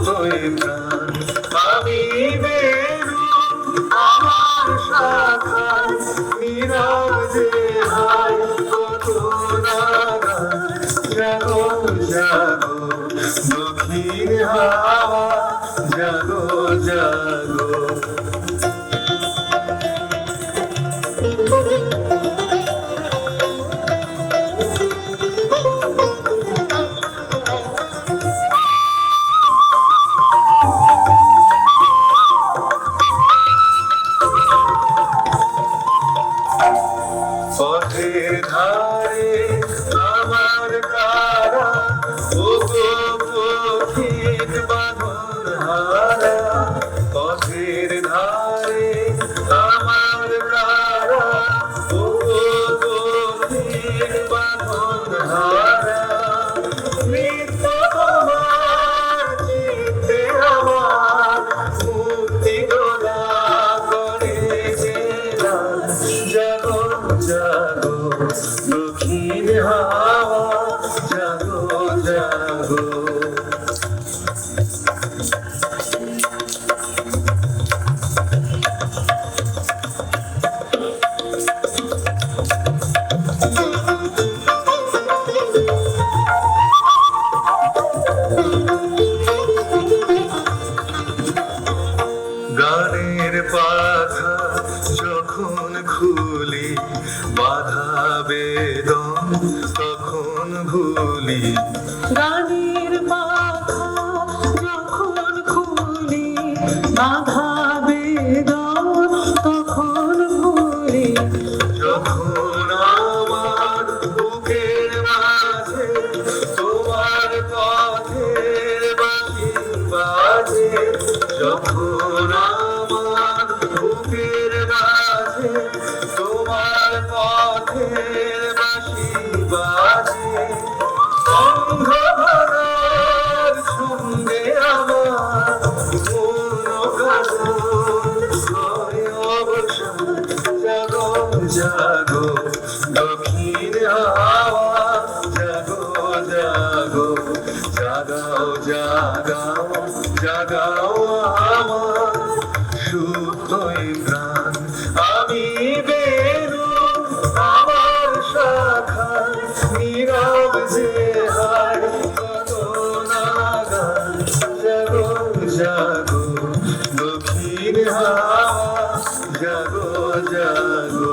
হয়ে প্রাণ আমি বেরু আমার শাখায় নীরব যে হায় কত নাগান জাগো জাগো দক্ষিণ হাওয়া জাগো জাগো পথের ধারে আমার কারা ও গো পথিক বাঁধন হারা পথের ধারে আমার কারা ও গো পথিক বাঁধন হারা নিত্য তোমার চিত্তে আমার মুক্তি গোলা করে গেলাম জাগো জাগো দক্ষিণ হাওয়া জাগো জাগো গানের পাখা যখন খুলি বাধা বেদন তখন ভুলি গানের পাখা যখন খুলি বাধা বেদন তখন ভুলি যখন আমার বুকের মাঝে তোমার পথের বাঁশি বাজে যখন আমার বুকের মাঝে তোমার পথের বাঁশি বাজে অন্ধকার সঙ্গে আমার পূর্ণ কাজল হয় অবসান জাগো জাগো দক্ষিণ হাওয়া জাগো জাগো জাগাও জাগাও জাগাও আমার সুখই প্রাণ আমি বেরু আমার শাখায় নীরব যে হায় কত নাগান জাগো জাগো দক্ষিণ হাওয়া জাগো জাগো